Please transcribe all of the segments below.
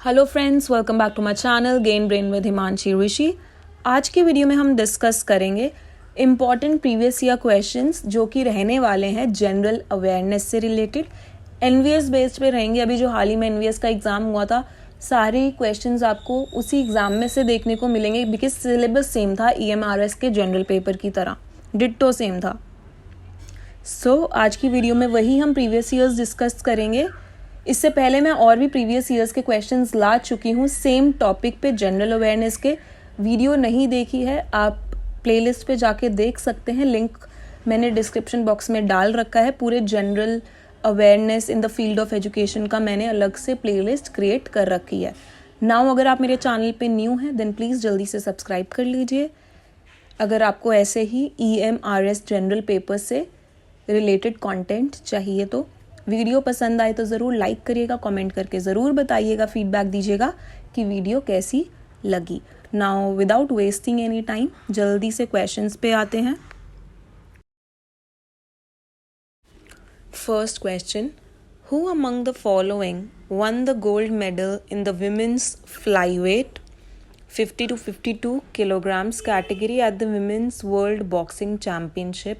Hello friends, welcome back to my channel gain brain with Himanshi Rishi. आज की video में हम डिस्कस करेंगे इम्पॉर्टेंट प्रीवियस ईयर क्वेश्चंस जो कि रहने वाले हैं जनरल अवेयरनेस से रिलेटेड। एनवीएस बेस्ड पे रहेंगे। अभी जो हाल ही में एनवीएस का एग्जाम हुआ था, सारे क्वेश्चंस आपको उसी एग्जाम में से देखने को मिलेंगे बिकॉज सिलेबस सेम था ईएमआरएस के जनरल पेपर की तरह, डिट्टो सेम था। आज की वीडियो में वही हम प्रीवियस ईयर्स डिस्कस करेंगे। इससे पहले मैं और भी प्रीवियस ईयर्स के क्वेश्चंस ला चुकी हूँ सेम टॉपिक पे, जनरल अवेयरनेस के। वीडियो नहीं देखी है आप प्लेलिस्ट पे जाके देख सकते हैं, लिंक मैंने डिस्क्रिप्शन बॉक्स में डाल रखा है। पूरे general awareness in the field of education का मैंने अलग से प्लेलिस्ट क्रिएट कर रखी है। नाउ अगर आप मेरे चैनल पे न्यू हैं देन प्लीज़ जल्दी से सब्सक्राइब कर लीजिए। अगर आपको ऐसे ही ईएमआरएस जनरल पेपर से रिलेटेड कंटेंट चाहिए तो वीडियो पसंद आए तो ज़रूर लाइक करिएगा, कमेंट करके ज़रूर बताइएगा, फीडबैक दीजिएगा कि वीडियो कैसी लगी। Now without wasting any time जल्दी से क्वेश्चंस पे आते हैं। First question, who among the following won the gold medal in the women's flyweight 50 to 52 kilograms category at the Women's World Boxing Championship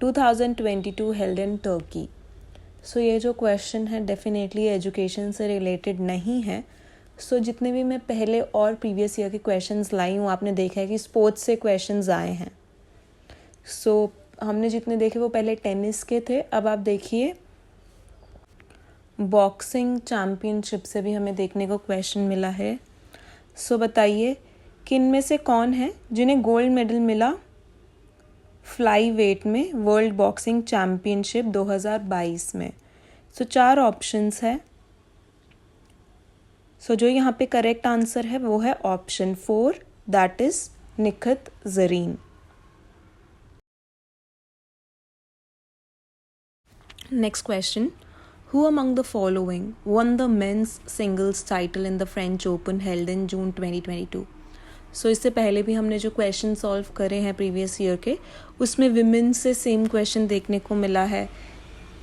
2022 held in Turkey? ये जो question है definitely education से related नहीं है। जितने भी मैं पहले और प्रीवियस ईयर के क्वेश्चंस लाई हूँ, आपने देखा है कि स्पोर्ट्स से क्वेश्चंस आए हैं। हमने जितने देखे वो पहले टेनिस के थे। अब आप देखिए बॉक्सिंग चैम्पियनशिप से भी हमें देखने को क्वेश्चन मिला है। बताइए किन में से कौन है जिन्हें गोल्ड मेडल मिला फ्लाई वेट में वर्ल्ड बॉक्सिंग चैम्पियनशिप 2022 में। 4 ऑप्शंस है। जो यहाँ पे करेक्ट आंसर है वो है option 4, that is Nikhat Zareen. Next question, who among the following won the men's singles title in the French Open held in June 2022? इससे पहले भी हमने जो क्वेश्चन सॉल्व करे हैं प्रीवियस ईयर के, उसमें विमेन से सेम क्वेश्चन देखने को मिला है।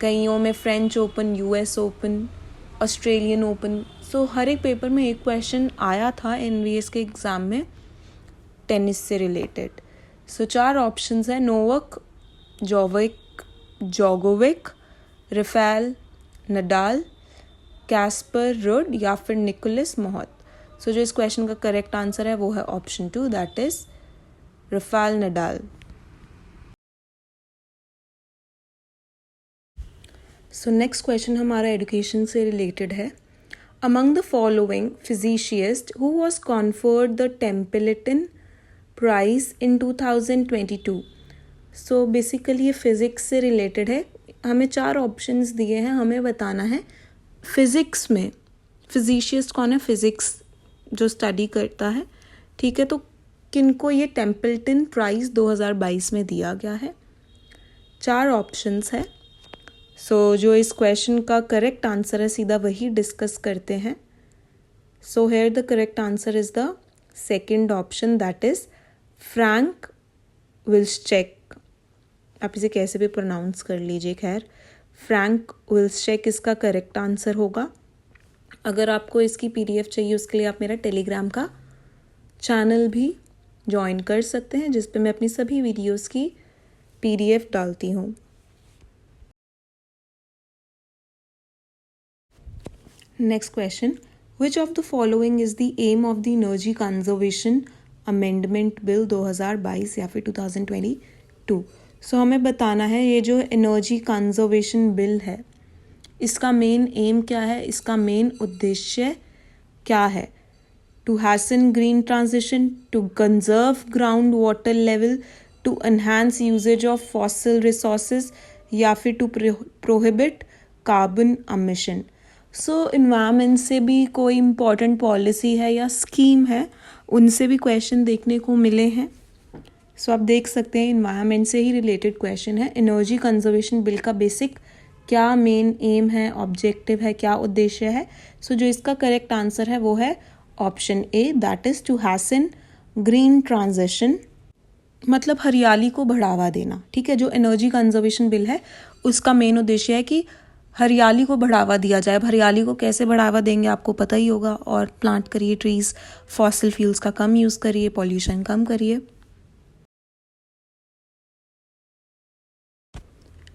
कईयों में French Open, US Open, Australian Open. हर एक पेपर में एक क्वेश्चन आया था एनवीएस के एग्ज़ाम में टेनिस से रिलेटेड। 4 ऑप्शंस है, Novak Djokovic, Rafael Nadal, Casper Ruud या फिर निकोलस मोहत। जो इस क्वेश्चन का करेक्ट आंसर है वो है option 2, that is Rafael Nadal. Next question हमारा एजुकेशन से रिलेटेड है। Among the following physicist who was conferred the Templeton prize in 2022? Basically ये फिजिक्स से रिलेटेड है। हमें 4 ऑप्शंस दिए हैं, हमें बताना है फिजिक्स में फिजिशिस्ट कौन है, फिजिक्स जो स्टडी करता है, ठीक है। किनको ये टेम्पल्टन प्राइज़ 2022 में दिया गया है? 4 ऑप्शंस है। जो इस क्वेश्चन का करेक्ट आंसर है सीधा वही डिस्कस करते हैं। Here the correct answer is the second option, that is Frank Wilczek. आप इसे कैसे भी प्रोनाउंस कर लीजिए, खैर फ्रैंक विल्चेक इसका करेक्ट आंसर होगा। अगर आपको इसकी पीडीएफ चाहिए उसके लिए आप मेरा टेलीग्राम का चैनल भी ज्वाइन कर सकते हैं, जिस पे मैं अपनी सभी वीडियोस की पीडीएफ डालती हूँ। Next question, which of the following is the aim of the energy conservation amendment bill 2022 या फिर 2022? हमें बताना है ये जो एनर्जी कंजर्वेशन बिल है इसका मेन एम क्या है, इसका मेन उद्देश्य क्या है? To hasten green transition, to conserve ground water level, to enhance uses of fossil resources या फिर to prohibit carbon emission. Environment से भी कोई इम्पोर्टेंट पॉलिसी है या स्कीम है, उनसे भी क्वेश्चन देखने को मिले हैं। आप देख सकते हैं इन्वायरमेंट से ही रिलेटेड क्वेश्चन है। एनर्जी कंजर्वेशन बिल का बेसिक क्या मेन एम है, ऑब्जेक्टिव है, क्या उद्देश्य है? जो इसका करेक्ट आंसर है वो है option A, that is to hasten green transition, मतलब हरियाली को बढ़ावा देना, ठीक है। जो एनर्जी कंजर्वेशन बिल है उसका मेन उद्देश्य है कि हरियाली को बढ़ावा दिया जाए। अब हरियाली को कैसे बढ़ावा देंगे आपको पता ही होगा, और प्लांट करिए ट्रीज, फॉसिल फ्यूल्स का कम यूज़ करिए, पॉल्यूशन कम करिए।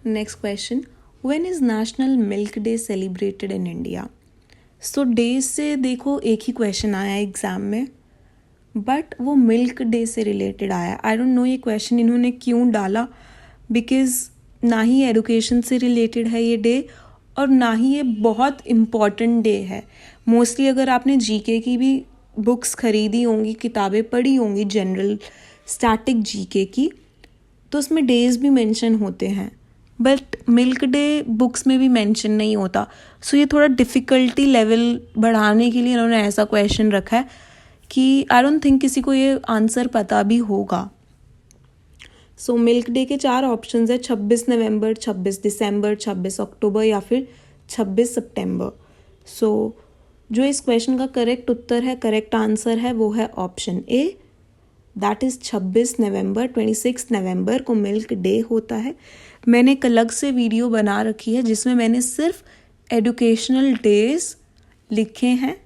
Next question, when is national milk day celebrated in India? So days से देखो एक ही क्वेश्चन आया है एग्ज़ाम में, बट वो मिल्क डे से रिलेटेड आया। आई डोंट नो ये क्वेश्चन इन्होंने क्यों डाला, बिकॉज ना ही एडुकेशन से रिलेटेड है ये डे और ना ही ये बहुत इम्पॉर्टेंट डे है। मोस्टली अगर आपने जीके की भी बुक्स खरीदी होंगी, किताबें पढ़ी होंगी जनरल स्टैटिक जीके की, तो उसमें डेज भी मेंशन होते हैं, बट मिल्क डे बुक्स में भी मेंशन नहीं होता। सो ये थोड़ा डिफ़िकल्टी लेवल बढ़ाने के लिए इन्होंने ऐसा क्वेश्चन रखा है कि आई डोंट थिंक किसी को ये आंसर पता भी होगा। सो मिल्क डे के 4 ऑप्शंस है, 26 नवंबर, 26 दिसंबर, 26 अक्टूबर या फिर 26 सितंबर। सो जो इस क्वेश्चन का करेक्ट उत्तर है, करेक्ट आंसर है, वो है ऑप्शन ए, दैट इज़ 26 नवंबर। 26 नवंबर को मिल्क डे होता है। मैंने एक अलग से वीडियो बना रखी है जिसमें मैंने सिर्फ एजुकेशनल डेज लिखे हैं,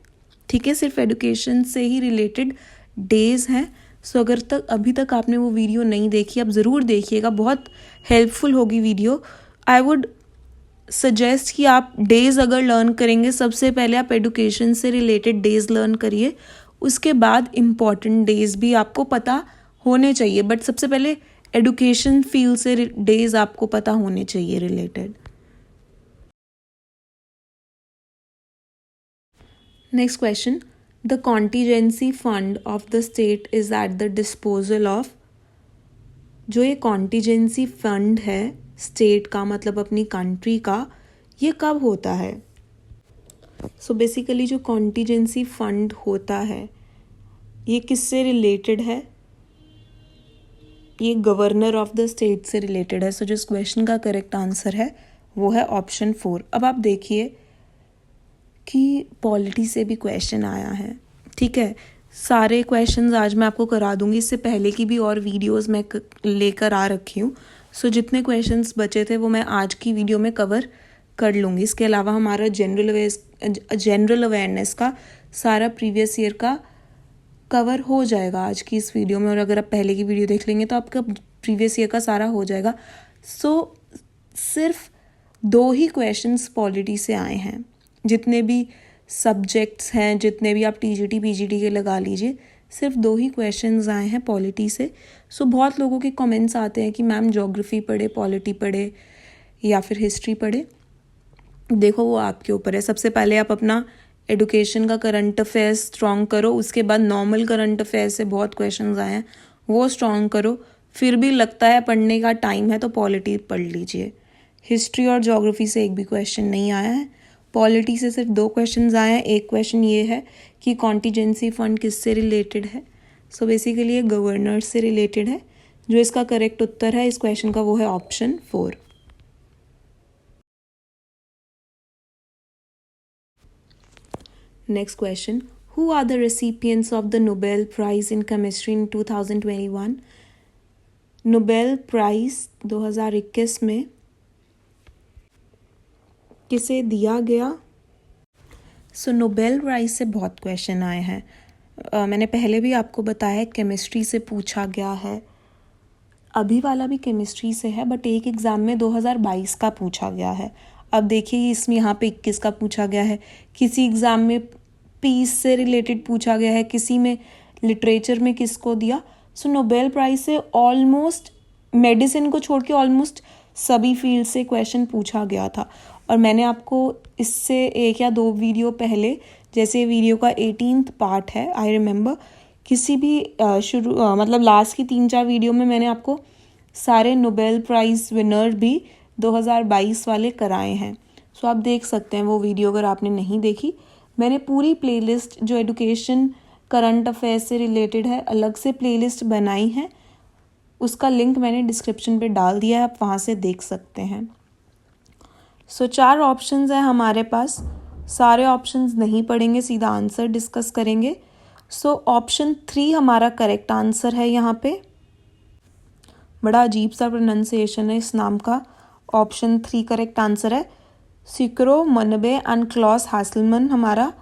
ठीक है, सिर्फ एजुकेशन से ही रिलेटेड डेज हैं। सो अगर अभी तक आपने वो वीडियो नहीं देखी, आप ज़रूर देखिएगा, बहुत हेल्पफुल होगी वीडियो। आई वुड सजेस्ट कि आप डेज़ अगर लर्न करेंगे, सबसे पहले आप एजुकेशन से रिलेटेड डेज़ लर्न करिए, उसके बाद इम्पॉर्टेंट डेज़ भी आपको पता होने चाहिए, बट सबसे पहले एजुकेशन फील्ड से डेज़ आपको पता होने चाहिए related. Next question, the contingency fund of the state is at the disposal of. जो ये कॉन्टीजेंसी फंड है स्टेट का, मतलब अपनी कंट्री का, ये कब होता है? सो बेसिकली जो कॉन्टीजेंसी फंड होता है ये किससे रिलेटेड है? ये गवर्नर ऑफ द स्टेट से रिलेटेड है। सो जिस क्वेश्चन का करेक्ट आंसर है वो है ऑप्शन 4। अब आप देखिए कि पॉलिटी से भी क्वेश्चन आया है, ठीक है। सारे क्वेश्चंस आज मैं आपको करा दूंगी, इससे पहले की भी और वीडियोस मैं लेकर आ रखी हूँ। सो जितने क्वेश्चंस बचे थे वो मैं आज की वीडियो में कवर कर लूँगी। इसके अलावा हमारा जनरल अवेयरनेस का सारा प्रीवियस ईयर का कवर हो जाएगा आज की इस वीडियो में, और अगर आप पहले की वीडियो देख लेंगे तो आपका प्रीवियस ईयर का सारा हो जाएगा। सो सिर्फ 2 ही क्वेश्चंस पॉलिटी से आए हैं। जितने भी सब्जेक्ट्स हैं, जितने भी आप टीजीटी पीजीटी के लगा लीजिए, सिर्फ 2 ही क्वेश्चंस आए हैं पॉलिटी से। सो बहुत लोगों के कमेंट्स आते हैं कि मैम ज्योग्राफी पढ़े, पॉलिटी पढ़े या फिर हिस्ट्री पढ़े। देखो वो आपके ऊपर है। सबसे पहले आप अपना एडुकेशन का करंट अफेयर्स स्ट्रॉन्ग करो, उसके बाद नॉर्मल करंट अफेयर्स से बहुत क्वेश्चंस आए हैं वो स्ट्रॉन्ग करो। फिर भी लगता है पढ़ने का टाइम है तो पॉलिटी पढ़ लीजिए। हिस्ट्री और ज्योग्राफी से एक भी क्वेश्चन नहीं आया है। पॉलिटी से सिर्फ 2 क्वेश्चंस आए हैं। एक क्वेश्चन ये है कि कॉन्टीजेंसी फंड किससे रिलेटेड है। सो बेसिकली ये गवर्नर से रिलेटेड है। जो इसका करेक्ट उत्तर है इस क्वेश्चन का वो है option 4। Next question, who are the recipients of the Nobel prize in chemistry in 2021? Nobel prize 2021 में किसे दिया गया? सो नोबेल प्राइज से बहुत क्वेश्चन आए हैं। मैंने पहले भी आपको बताया केमिस्ट्री से पूछा गया है, अभी वाला भी केमिस्ट्री से है, बट एक एग्ज़ाम में 2022 का पूछा गया है। अब देखिए इसमें यहाँ पे 21 का पूछा गया है, किसी एग्ज़ाम में पीस से रिलेटेड पूछा गया है, किसी में लिटरेचर में किसको दिया। सो नोबेल प्राइज से ऑलमोस्ट मेडिसिन को छोड़ के ऑलमोस्ट सभी फील्ड से क्वेश्चन पूछा गया था। और मैंने आपको इससे 1 या 2 वीडियो पहले, जैसे वीडियो का 18th पार्ट है, आई रिमेंबर, किसी भी मतलब लास्ट की 3-4 वीडियो में मैंने आपको सारे नोबेल प्राइज़ विनर भी 2022 वाले कराए हैं। सो आप देख सकते हैं वो वीडियो अगर आपने नहीं देखी। मैंने पूरी प्लेलिस्ट जो एजुकेशन करंट अफेयर्स से रिलेटेड है अलग से प्लेलिस्ट बनाई है, उसका लिंक मैंने डिस्क्रिप्शन पे डाल दिया है, आप वहाँ से देख सकते हैं। सो 4 ऑप्शंस हैं हमारे पास, सारे ऑप्शंस नहीं पढ़ेंगे, सीधा आंसर डिस्कस करेंगे। सो ऑप्शन 3 हमारा करेक्ट आंसर है। यहाँ पे बड़ा अजीब सा प्रोनाउंसिएशन है इस नाम का। ऑप्शन 3 करेक्ट आंसर है। सिक्रो, मनबे एंड क्लॉस हैसलमन हमारा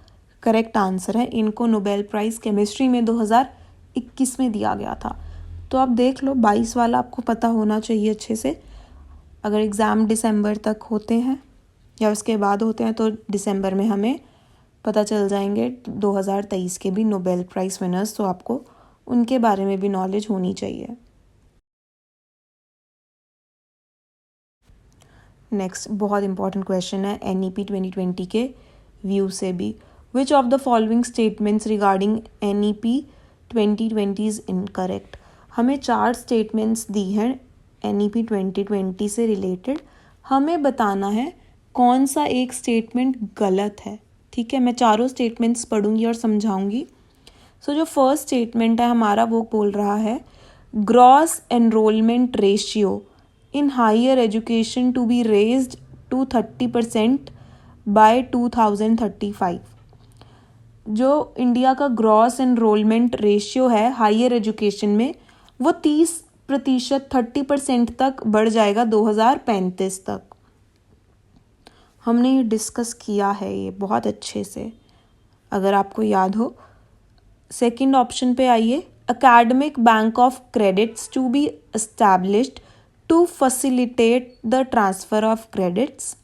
करेक्ट आंसर है। इनको नोबेल प्राइज़ केमिस्ट्री में 2021 में दिया गया था। तो आप देख लो 22 वाला आपको पता होना चाहिए अच्छे से। अगर एग्ज़ाम दिसंबर तक होते हैं या उसके बाद होते हैं तो दिसंबर में हमें पता चल जाएंगे 2023 के भी नोबेल प्राइज़ विनर्स, तो आपको उनके बारे में भी नॉलेज होनी चाहिए। नेक्स्ट बहुत इंपॉर्टेंट क्वेश्चन है NEP 2020 के व्यू से भी। विच of the following statements regarding NEP 2020 is incorrect. हमें 4 स्टेटमेंट्स दी हैं NEP 2020 से रिलेटेड। हमें बताना है कौन सा एक स्टेटमेंट गलत है। ठीक है, मैं चारों स्टेटमेंट्स पढ़ूंगी और समझाऊंगी। सो जो फर्स्ट स्टेटमेंट है हमारा वो बोल रहा है gross enrolment ratio in higher education to be raised to 30% by 2035। जो इंडिया का ग्रॉस एनरोलमेंट रेशियो है हायर एजुकेशन में वो 30%, 30% तक बढ़ जाएगा 2035 तक। हमने ये डिस्कस किया है ये बहुत अच्छे से, अगर आपको याद हो। सेकंड ऑप्शन पे आइए, academic bank of credits to be established to facilitate the transfer of credits.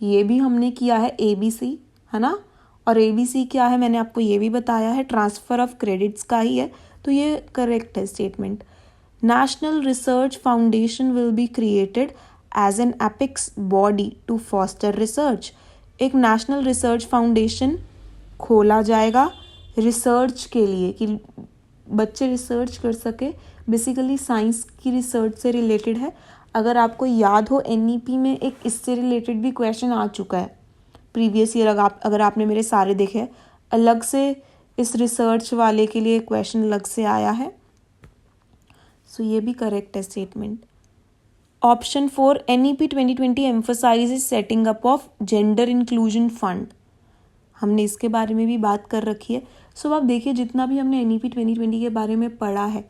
ये भी हमने किया है ABC, है ना। और ABC क्या है मैंने आपको ये भी बताया है, ट्रांसफ़र ऑफ क्रेडिट्स का ही है, तो ये करेक्ट है statement. National research foundation will be created as an apex body to foster research. एक नेशनल रिसर्च फाउंडेशन खोला जाएगा रिसर्च के लिए कि बच्चे रिसर्च कर सके। बेसिकली साइंस की रिसर्च से रिलेटेड है। अगर आपको याद हो NEP में एक इससे रिलेटेड भी क्वेश्चन आ चुका है प्रीवियस ईयर। अगर आपने मेरे सारे देखे, अलग से इस रिसर्च वाले के लिए क्वेश्चन अलग से आया है। सो ये भी करेक्ट है statement. Option 4 NEP 2020 emphasises setting up of gender inclusion fund. हमने इसके बारे में भी बात कर रखी है। सो आप देखिए जितना भी हमने NEP 2020 के बारे में पढ़ा है,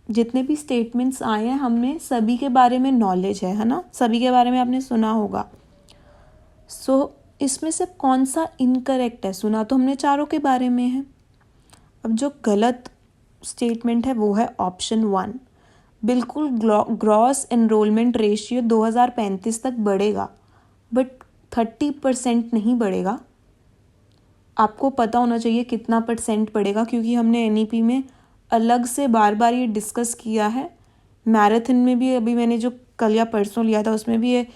जितने भी स्टेटमेंट्स आए हैं हमने सभी के बारे में नॉलेज है ना, सभी के बारे में आपने सुना होगा। सो इसमें से कौन सा इनकरेक्ट है? सुना तो हमने चारों के बारे में है। अब जो गलत स्टेटमेंट है वो है ऑप्शन 1। बिल्कुल ग्रॉस एनरोलमेंट रेशियो 2035 तक बढ़ेगा बट 30% नहीं बढ़ेगा। आपको पता होना चाहिए कितना % बढ़ेगा, क्योंकि हमने NEP में अलग से बार बार ये डिस्कस किया है। मैराथन में भी अभी मैंने जो कल या परसों लिया था उसमें भी ये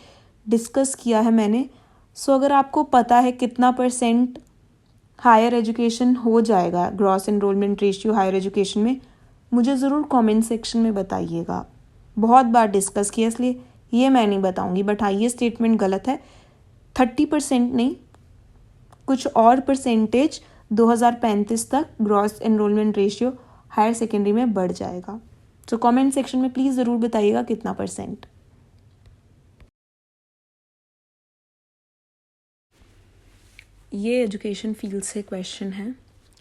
डिस्कस किया है मैंने। सो अगर आपको पता है कितना % हायर एजुकेशन हो जाएगा gross enrolment ratio higher education में, मुझे ज़रूर कमेंट सेक्शन में बताइएगा। बहुत बार डिस्कस किया इसलिए ये मैं नहीं बताऊंगी, बट हाँ ये स्टेटमेंट गलत है। 30% नहीं, कुछ और % 2035 तक gross enrolment ratio higher secondary में बढ़ जाएगा। तो कमेंट सेक्शन में प्लीज़ ज़रूर बताइएगा कितना %। ये एजुकेशन फील्ड से क्वेश्चन है,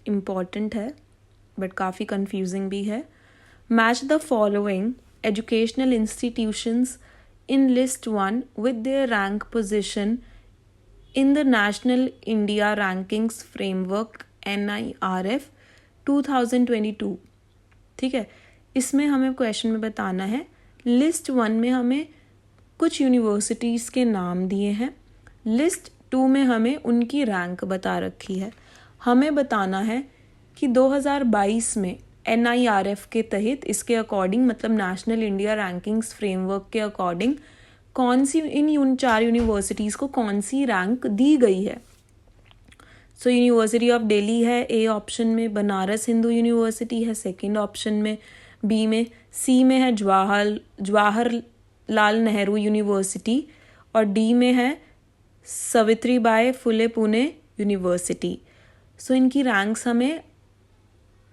इम्पॉर्टेंट है बट काफ़ी कंफ्यूजिंग भी है। Match the following educational institutions in list 1 with their rank position in the national India rankings framework NIRF 2022। ठीक है, इसमें हमें क्वेश्चन में बताना है लिस्ट 1 में हमें कुछ यूनिवर्सिटीज़ के नाम दिए हैं, लिस्ट 2 में हमें उनकी रैंक बता रखी है। हमें बताना है कि 2022 में NIRF के तहत इसके अकॉर्डिंग, मतलब नेशनल इंडिया रैंकिंग्स फ्रेमवर्क के अकॉर्डिंग कौन सी इन 4 यूनिवर्सिटीज़ को कौन सी रैंक दी गई है। सो यूनिवर्सिटी ऑफ दिल्ली है A ऑप्शन में, बनारस हिंदू यूनिवर्सिटी है सेकंड ऑप्शन में, B में, C में है जवाहरलाल नेहरू यूनिवर्सिटी और D में है सावित्रीबाई फुले पुणे यूनिवर्सिटी। सो इनकी रैंक्स हमें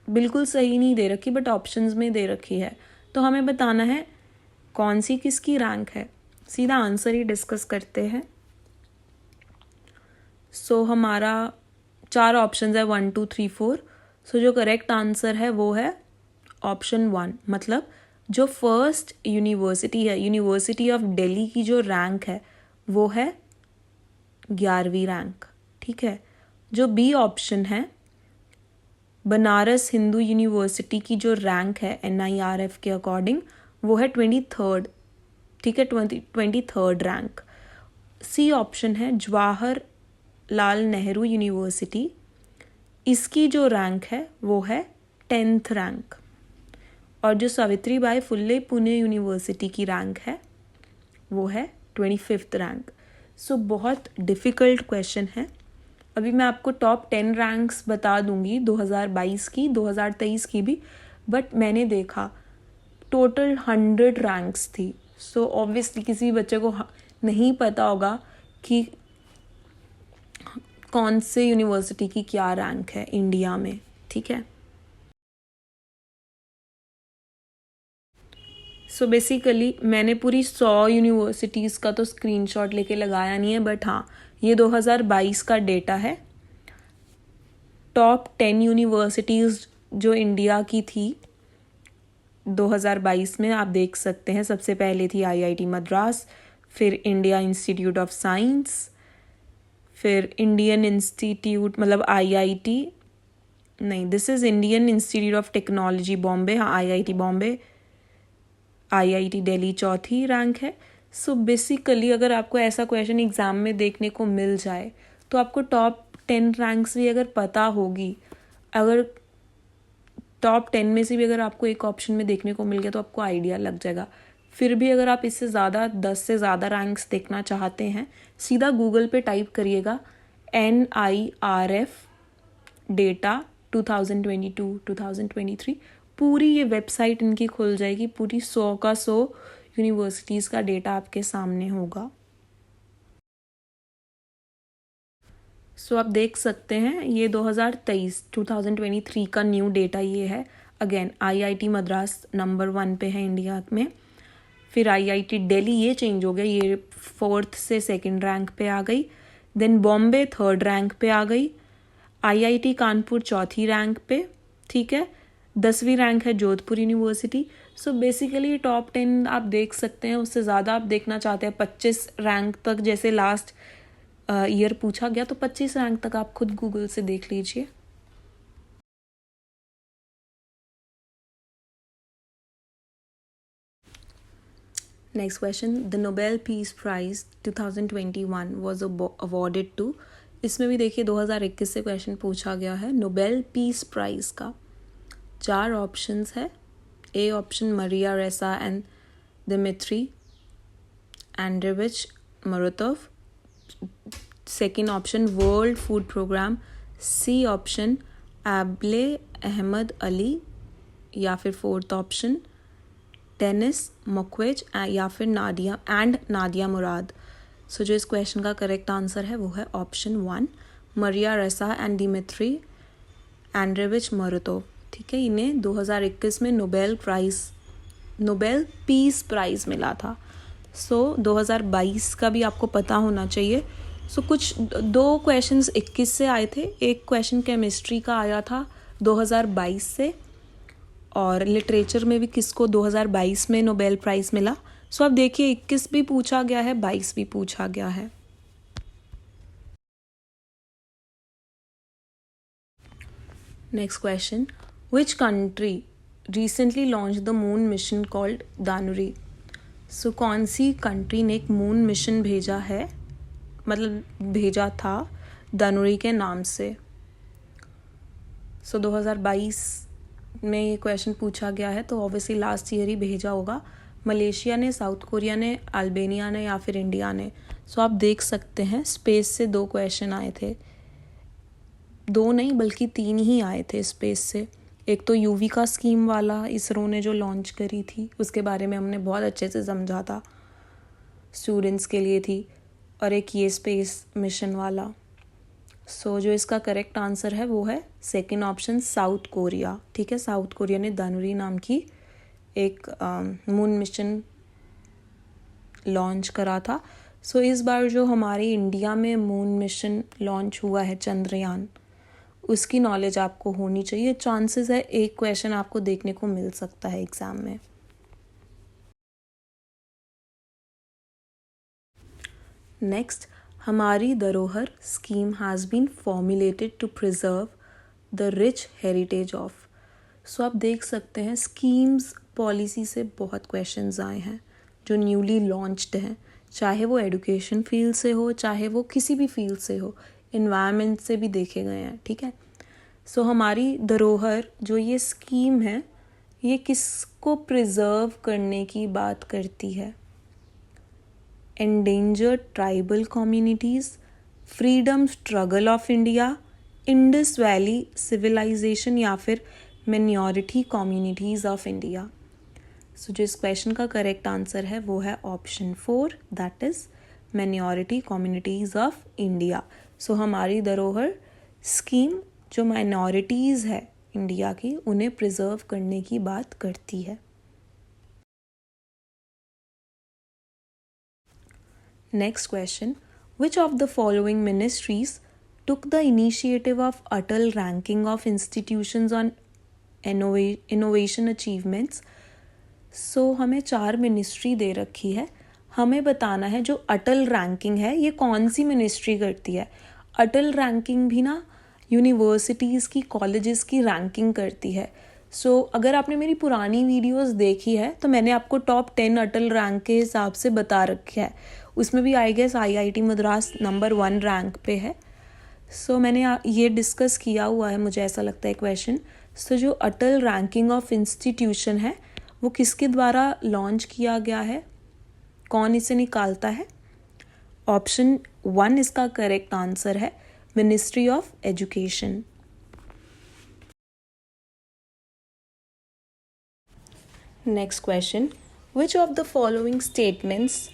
बिल्कुल सही नहीं दे रखी बट ऑप्शंस में दे रखी है, तो हमें बताना है कौन सी किसकी रैंक है। सीधा आंसर ही डिस्कस करते हैं। सो हमारा 4 ऑप्शंस है 1 2 3 4। सो जो करेक्ट आंसर है वो है ऑप्शन 1, मतलब जो फर्स्ट यूनिवर्सिटी है यूनिवर्सिटी ऑफ दिल्ली की जो रैंक है वो है 11वीं रैंक। ठीक है, जो बी ऑप्शन है बनारस हिंदू यूनिवर्सिटी की जो रैंक है NIRF के अकॉर्डिंग वो है 23rd। ठीक है, 23rd रैंक। सी ऑप्शन है जवाहरलाल नेहरू यूनिवर्सिटी, इसकी जो रैंक है वो है 10th रैंक। और जो सावित्रीबाई फुले पुणे यूनिवर्सिटी की रैंक है वो है 25th रैंक। सो बहुत डिफ़िकल्ट क्वेश्चन है। अभी मैं आपको टॉप 10 रैंक्स बता दूंगी 2022 की, 2023 की भी, बट मैंने देखा टोटल 100 रैंक्स थी। सो ऑब्वियसली किसी बच्चे को नहीं पता होगा कि कौन से यूनिवर्सिटी की क्या रैंक है इंडिया में। ठीक है, सो बेसिकली मैंने पूरी 100 यूनिवर्सिटीज़ का तो स्क्रीनशॉट लेके लगाया नहीं है, बट हाँ ये 2022 का डेटा है। टॉप 10 यूनिवर्सिटीज़ जो इंडिया की थी 2022 में आप देख सकते हैं। सबसे पहले थी IIT मद्रास, फिर इंडिया इंस्टीट्यूट ऑफ साइंस, फिर इंडियन इंस्टीट्यूट मतलब IIT नहीं, this is Indian institute of technology Bombay, हाँ IIT बॉम्बे, IIT दिल्ली चौथी रैंक है। सो बेसिकली अगर आपको ऐसा क्वेश्चन एग्ज़ाम में देखने को मिल जाए तो आपको टॉप 10 रैंक्स भी अगर पता होगी, अगर टॉप 10 में से भी अगर आपको एक ऑप्शन में देखने को मिल गया तो आपको आइडिया लग जाएगा। फिर भी अगर आप इससे ज़्यादा 10 से ज़्यादा रैंक्स देखना चाहते हैं, सीधा गूगल पे टाइप करिएगा NIRF डेटा 2022 2023, पूरी ये वेबसाइट इनकी खुल जाएगी, पूरी 100 का 100 यूनिवर्सिटीज़ का डेटा आपके सामने होगा। सो आप देख सकते हैं ये 2023 का न्यू डेटा ये है। अगेन IIT मद्रास नंबर 1 पे है इंडिया में, फिर IIT दिल्ली ये चेंज हो गया, ये 4th से 2nd रैंक पे आ गई, देन बॉम्बे 3rd रैंक पे आ गई, IIT कानपुर 4थी रैंक पे। ठीक है, 10वीं रैंक है Jodhpur university. So basically top 10 आप देख सकते हैं, उससे ज़्यादा आप देखना चाहते हैं 25 रैंक तक, जैसे लास्ट ईयर पूछा गया तो 25 रैंक तक आप खुद गूगल से देख लीजिए। Next question, the Nobel peace prize 2021 वॉज अवॉर्डेड टू। इसमें भी देखिए 2021 से क्वेश्चन पूछा गया है नोबेल पीस प्राइज का। 4 ऑप्शंस है। ए option Maria Ressa and Dmitry Andreyevich Muratov, second option World Food Programme, C option Abiy Ahmed Ali, या फिर 4th ऑप्शन डेनिस मुक्वेज, या फिर नादिया मुराद। सो जो इस क्वेश्चन का करेक्ट आंसर है वो है option 1 Maria Ressa and Dmitry Andreyevich मोरोतोव। ठीक है, इन्हें 2021 में नोबेल पीस प्राइज़ मिला था। सो 2022 का भी आपको पता होना चाहिए। सो कुछ 2 क्वेश्चंस 21 से आए थे, एक क्वेश्चन केमिस्ट्री का आया था 2022 से, और लिटरेचर में भी किसको 2022 में नोबेल प्राइज़ मिला। सो अब देखिए 21 भी पूछा गया है, 22 भी पूछा गया है। Next question, which country recently launch the moon mission called Danuri. So कौन सी कंट्री ने एक मून मिशन भेजा है, मतलब भेजा था दानुरी के नाम से। सो 2022 में ये क्वेश्चन पूछा गया है, तो ऑब्वियसली लास्ट ईयर ही भेजा होगा। मलेशिया ने, साउथ कोरिया ने, अल्बानिया ने, या फिर इंडिया ने। सो आप देख सकते हैं स्पेस से 2 क्वेश्चन आए थे, 2 नहीं बल्कि 3 ही आए थे स्पेस से। एक तो युविका स्कीम वाला इसरो ने जो लॉन्च करी थी, उसके बारे में हमने बहुत अच्छे से समझा था, स्टूडेंट्स के लिए थी, और एक ये स्पेस मिशन वाला। सो जो इसका करेक्ट आंसर है वो है सेकंड ऑप्शन साउथ कोरिया। ठीक है, साउथ कोरिया ने दानुरी नाम की एक मून मिशन लॉन्च करा था। सो इस बार जो हमारे इंडिया में मून मिशन लॉन्च हुआ है चंद्रयान, उसकी नॉलेज आपको होनी चाहिए। चांसेस है एक क्वेश्चन आपको देखने को मिल सकता है एग्जाम में। Next, Hamari Dharohar scheme has been formulated to preserve the rich heritage of. So आप देख सकते हैं स्कीम्स पॉलिसी से बहुत क्वेश्चंस आए हैं जो न्यूली लॉन्च्ड हैं, चाहे वो एजुकेशन फील्ड से हो, चाहे वो किसी भी फील्ड से हो, इन्वायरमेंट से भी देखे गए हैं, ठीक है। सो हमारी धरोहर जो ये स्कीम है ये किसको प्रिजर्व करने की बात करती है? Endangered tribal communities, freedom struggle of India, Indus valley civilization या फिर minority communities of India. So जो इस क्वेश्चन का करेक्ट आंसर है वो है option 4, that is minority communities of India. So Hamari Dharohar scheme जो माइनॉरिटीज़ है इंडिया की उन्हें प्रिजर्व करने की बात करती है। Next question, which of the following ministries took the initiative of Atal ranking of institutions on innovation achievements? So हमें 4 मिनिस्ट्री दे रखी है, हमें बताना है जो अटल रैंकिंग है ये कौन सी मिनिस्ट्री करती है। अटल रैंकिंग भी ना यूनिवर्सिटीज़ की, कॉलेजेस की रैंकिंग करती है। सो अगर आपने मेरी पुरानी वीडियोस देखी है तो मैंने आपको टॉप 10 अटल रैंक के हिसाब से बता रखा है, उसमें भी I guess IIT Madras number 1 rank पे है। सो मैंने ये डिस्कस किया हुआ है, मुझे ऐसा लगता है क्वेश्चन। सो जो अटल रैंकिंग ऑफ इंस्टीट्यूशन है वो किसके द्वारा लॉन्च किया गया है, कौन इसे निकालता है? ऑप्शन 1 इसका करेक्ट आंसर है, ministry of education. Next question, which of the following statements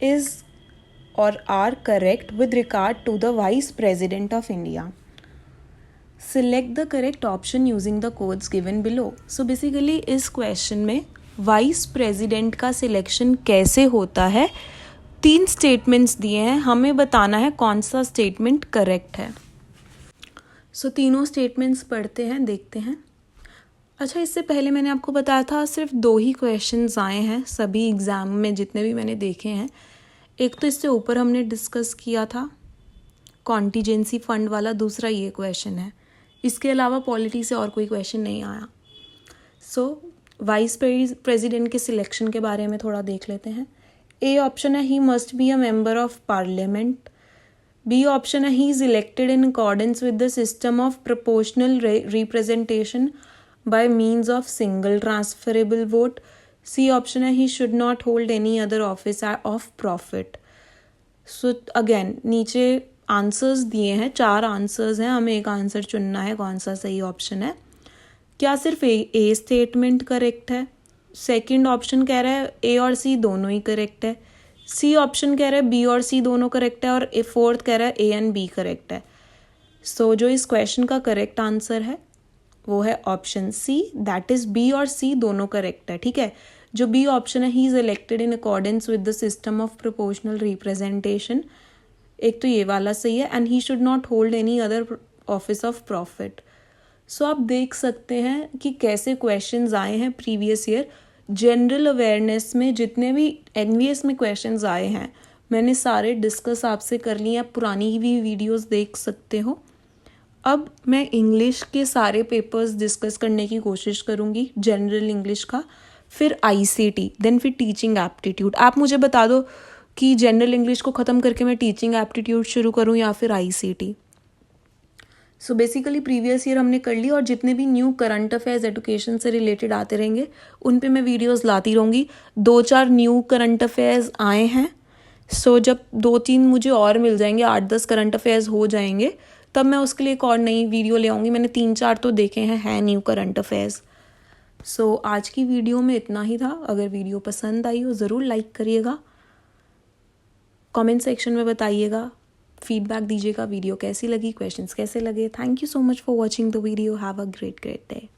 is or are correct with regard to the Vice President of India? Select the correct option using the codes given below. So basically इस question में Vice President का selection कैसे होता है, 3 statements दिए हैं, हमें बताना है कौन सा स्टेटमेंट करेक्ट है। सो तीनों स्टेटमेंट्स पढ़ते हैं, देखते हैं। अच्छा, इससे पहले मैंने आपको बताया था सिर्फ 2 ही क्वेश्चंस आए हैं सभी एग्ज़ाम में जितने भी मैंने देखे हैं। एक तो इससे ऊपर हमने डिस्कस किया था कॉन्टीजेंसी फंड वाला, दूसरा ये क्वेश्चन है। इसके अलावा पॉलिटी से और कोई क्वेश्चन नहीं आया। सो वाइस प्रेसिडेंट के सिलेक्शन के बारे में थोड़ा देख लेते हैं। ए ऑप्शन है he must be a member of parliament. B option है he is elected in accordance with the system of proportional representation by means of single transferable vote. C option है he should not hold any other office of profit. So again नीचे answers दिए हैं, 4 answers हैं, हमें एक answer चुनना है कौन सा सही ऑप्शन है। क्या सिर्फ ए स्टेटमेंट करेक्ट है? सेकंड ऑप्शन कह रहा है ए और सी दोनों ही करेक्ट है। सी ऑप्शन कह रहा है बी और सी दोनों करेक्ट है, और फोर्थ कह रहा है ए एंड बी करेक्ट है। सो जो इस क्वेश्चन का करेक्ट आंसर है वो है option C, that is B और सी दोनों करेक्ट है, ठीक है। जो बी ऑप्शन है he is elected in accordance with the system of proportional representation, एक तो ये वाला सही है, and he should not hold any other office of profit. So आप देख सकते हैं कि कैसे क्वेश्चंस आए हैं प्रीवियस ईयर। जनरल अवेयरनेस में जितने भी एनवीएस में क्वेश्चंस आए हैं मैंने सारे डिस्कस आपसे कर लिए हैं, पुरानी भी वीडियोस देख सकते हो। अब मैं इंग्लिश के सारे पेपर्स डिस्कस करने की कोशिश करूँगी, जनरल इंग्लिश का, फिर ICT, देन फिर टीचिंग एप्टीट्यूड। आप मुझे बता दो कि जनरल इंग्लिश को ख़त्म करके मैं टीचिंग एप्टीट्यूड शुरू करूँ या फिर ICT। So basically previous year हमने कर ली, और जितने भी न्यू करंट अफेयर्स एजुकेशन से रिलेटेड आते रहेंगे उन पे मैं वीडियोस लाती रहूँगी। 2-4 न्यू करंट अफेयर्स आए हैं, सो जब 2-3 मुझे और मिल जाएंगे, 8-10 करंट अफेयर्स हो जाएंगे, तब मैं उसके लिए एक और नई वीडियो ले आऊँगी। मैंने 3-4 तो देखे हैं न्यू करंट अफेयर्स। सो आज की वीडियो में इतना ही था। अगर वीडियो पसंद आई हो ज़रूर लाइक करिएगा, कमेंट सेक्शन में बताइएगा, फीडबैक दीजिएगा वीडियो कैसी लगी, क्वेश्चंस कैसे लगे। Thank you so much for watching the video. Have a great day.